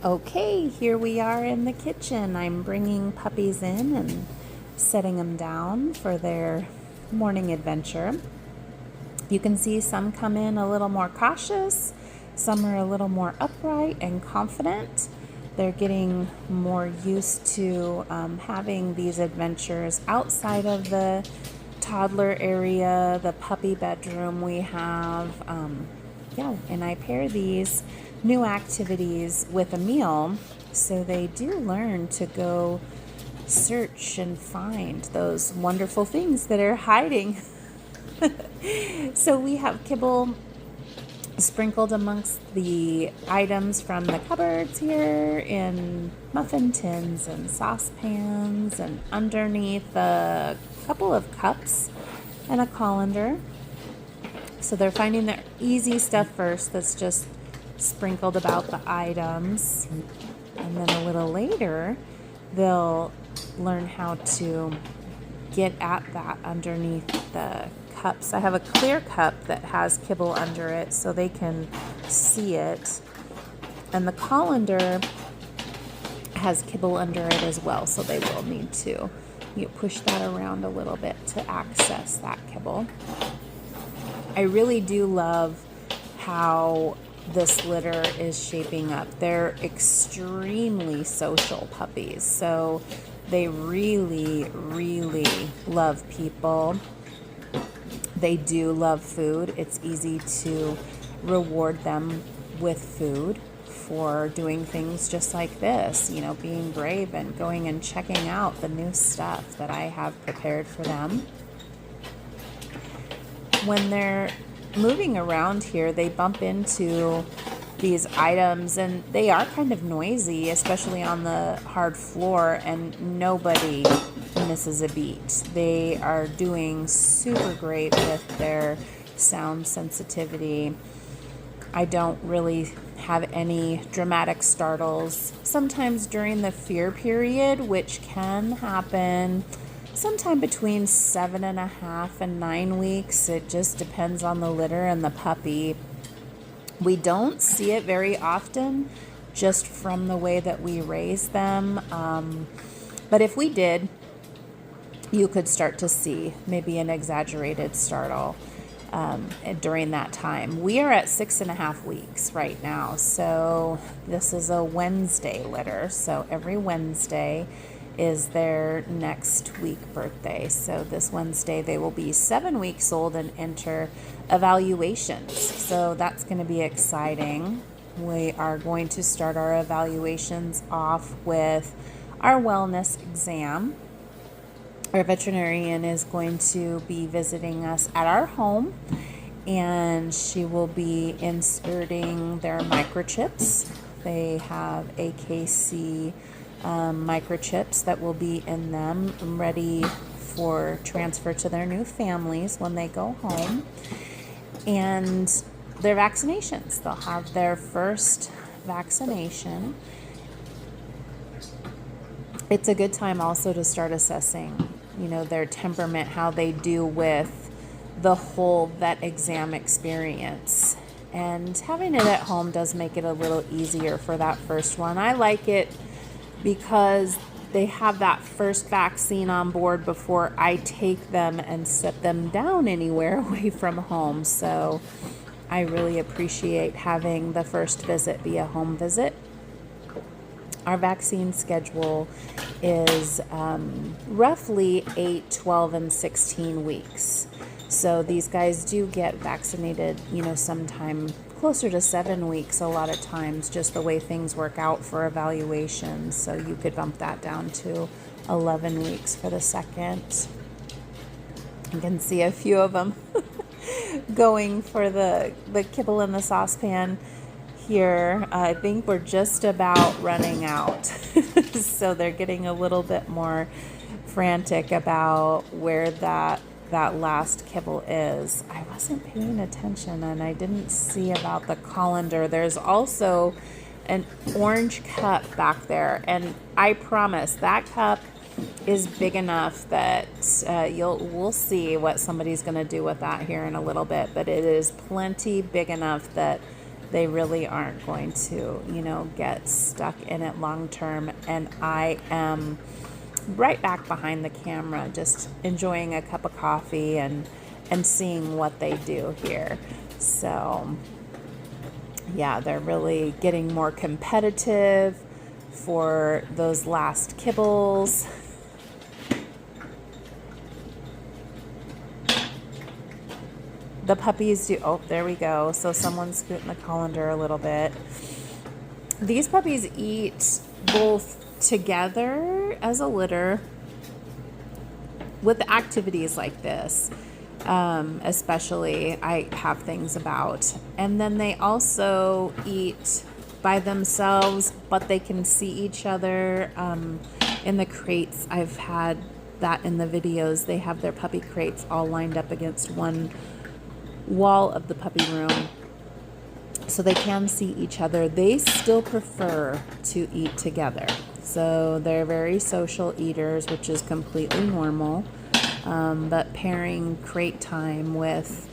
Okay, here we are in the kitchen. I'm bringing puppies in and setting them down for their morning adventure. You can see some come in a little more cautious, some are a little more upright and confident. They're getting more used to having these adventures outside of the toddler area, the puppy bedroom we have. And I pair these new activities with a meal so they do learn to go search and find those wonderful things that are hiding. So we have kibble sprinkled amongst the items from the cupboards here in muffin tins and saucepans, and underneath a couple of cups and a colander. So they're finding the easy stuff first that's just sprinkled about the items, and then a little later they'll learn how to get at that underneath the cups. I have a clear cup that has kibble under it so they can see it, and the colander has kibble under it as well, so they will need to push that around a little bit to access that kibble. I really do love how this litter is shaping up. They're extremely social puppies, so they really, really love people. They do love food. It's easy to reward them with food for doing things just like this, being brave and going and checking out the new stuff that I have prepared for them. When they're moving around here, they bump into these items and they are kind of noisy, especially on the hard floor, and nobody misses a beat. They are doing super great with their sound sensitivity. I don't really have any dramatic startles. Sometimes during the fear period, which can happen sometime between 7.5 and 9 weeks. It just depends on the litter and the puppy. We don't see it very often just from the way that we raise them. But if we did, you could start to see maybe an exaggerated startle during that time. We are at 6.5 weeks right now. So this is a Wednesday litter. So every Wednesday is their next week birthday. So this Wednesday they will be 7 weeks old and enter evaluations. So that's going to be exciting. We are going to start our evaluations off with our wellness exam. Our veterinarian is going to be visiting us at our home, and she will be inserting their microchips. They have AKC microchips that will be in them, ready for transfer to their new families when they go home. And their vaccinations. They'll have their first vaccination. It's a good time also to start assessing, their temperament, how they do with the whole vet exam experience. And having it at home does make it a little easier for that first one. I like it because they have that first vaccine on board before I take them and set them down anywhere away from home. So I really appreciate having the first visit be a home visit. Our vaccine schedule is roughly 8, 12, and 16 weeks. So these guys do get vaccinated, sometime closer to 7 weeks a lot of times, just the way things work out for evaluations. So you could bump that down to 11 weeks for the second. You can see a few of them going for the kibble in the saucepan here. I think we're just about running out. So they're getting a little bit more frantic about where that last kibble is. I wasn't paying attention and I didn't see about the colander. There's also an orange cup back there, and I promise that cup is big enough that we'll see what somebody's going to do with that here in a little bit, but it is plenty big enough that they really aren't going to, you know, get stuck in it long term. And I am right back behind the camera, just enjoying a cup of coffee and seeing what they do here. So yeah, they're really getting more competitive for those last kibbles. The puppies do, oh, there we go. So someone's scooting the colander a little bit. These puppies eat both together as a litter with activities like this. Especially I have things about. And then they also eat by themselves, but they can see each other in the crates. I've had that in the videos. They have their puppy crates all lined up against one wall of the puppy room, so they can see each other. They still prefer to eat together. So they're very social eaters, which is completely normal. But pairing crate time with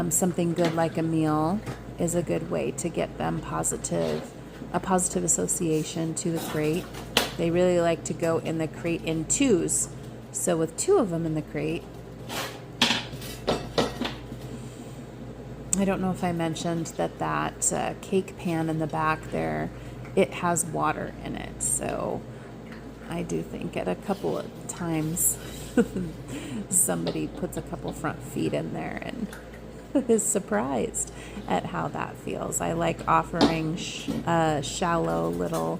something good like a meal is a good way to get them a positive association to the crate. They really like to go in the crate in twos. So with two of them in the crate, I don't know if I mentioned that cake pan in the back there, it has water in it. So I do think at a couple of times somebody puts a couple front feet in there and is surprised at how that feels. I like offering shallow little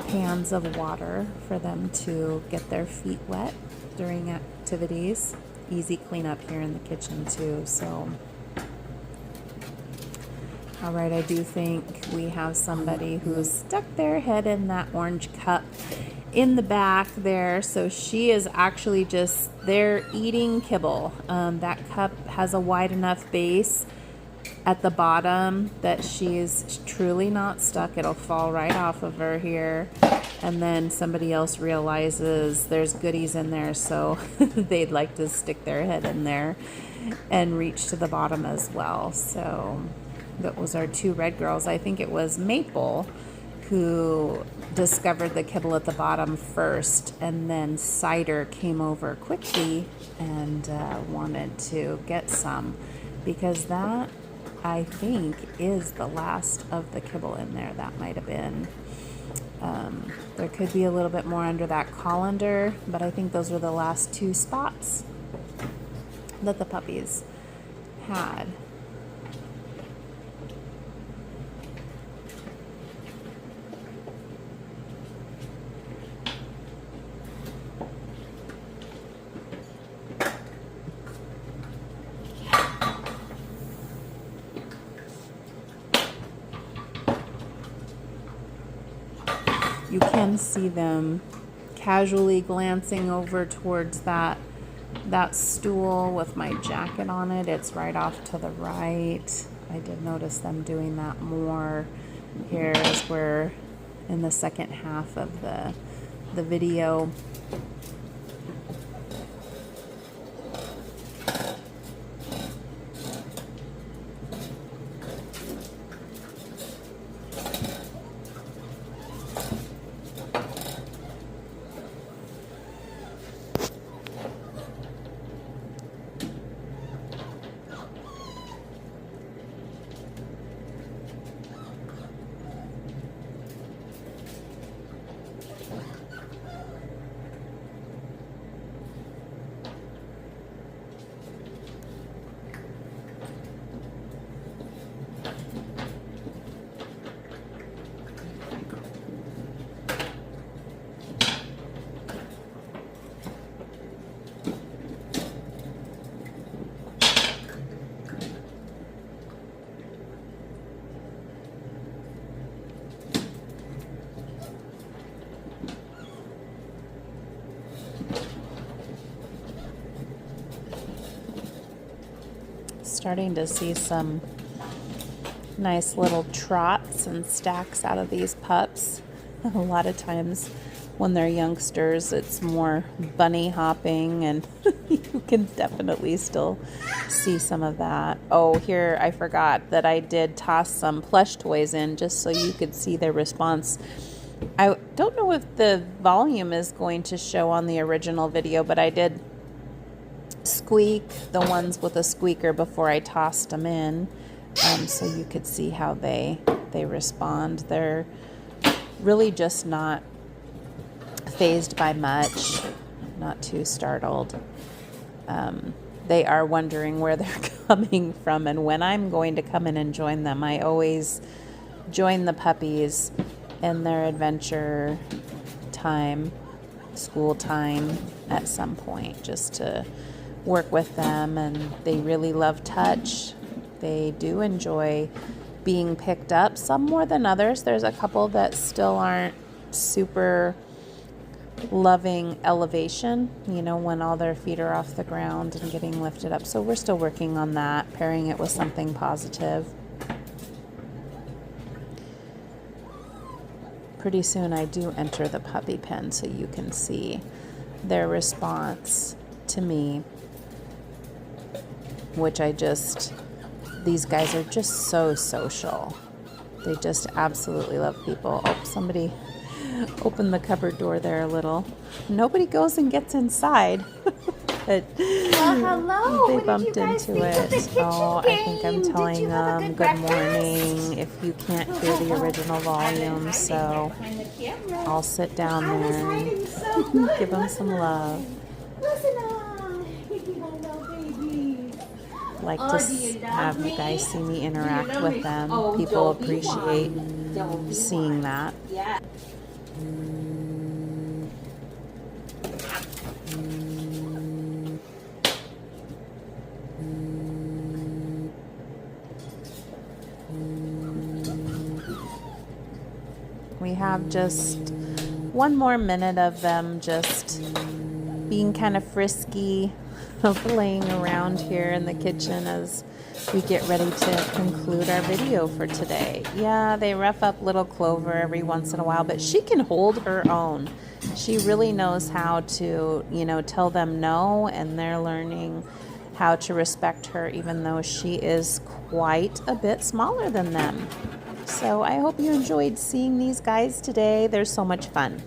pans of water for them to get their feet wet during activities. Easy cleanup here in the kitchen too. So all right, I do think we have somebody who's stuck their head in that orange cup in the back there. So she is actually just there eating kibble. That cup has a wide enough base at the bottom that she's truly not stuck. It'll fall right off of her here. And then somebody else realizes there's goodies in there, so they'd like to stick their head in there and reach to the bottom as well. So that was our two red girls. I think it was Maple who discovered the kibble at the bottom first, and then Cider came over quickly and wanted to get some, because that, I think, is the last of the kibble in there. That might have been. There could be a little bit more under that colander, but I think those were the last two spots that the puppies had. You can see them casually glancing over towards that stool with my jacket on it. It's right off to the right. I did notice them doing that more here as we're in the second half of the video. Starting to see some nice little trots and stacks out of these pups. A lot of times When they're youngsters, it's more bunny hopping, and you can definitely still see some of that. Oh, here, I forgot that I did toss some plush toys in just so you could see their response. I don't know if the volume is going to show on the original video, but I did squeak the ones with a squeaker before I tossed them in, so you could see how they respond. They're really just not fazed by much, not too startled. They are wondering where they're coming from, and when I'm going to come in and join them, I always join the puppies in their adventure time, school time at some point, just to work with them. And they really love touch. They do enjoy being picked up, some more than others. There's a couple that still aren't super loving elevation, you know, when all their feet are off the ground and getting lifted up. So we're still working on that, pairing it with something positive. Pretty soon I do enter the puppy pen so you can see their response to me, which these guys are just so social. They just absolutely love people. Oh, somebody opened the cupboard door there a little. Nobody goes and gets inside. But hello. they bumped into it. Oh, I think I'm telling them good morning if you can't hear the original volume. So I'll sit down there and give them some love. Like to have you guys see me interact with them. People appreciate seeing that. We have just one more minute of them just being kind of frisky, playing around here in the kitchen as we get ready to conclude our video for today. Yeah, they rough up little Clover every once in a while, but she can hold her own. She really knows how to, you know, tell them no, and they're learning how to respect her, even though she is quite a bit smaller than them. So I hope you enjoyed seeing these guys today. They're so much fun.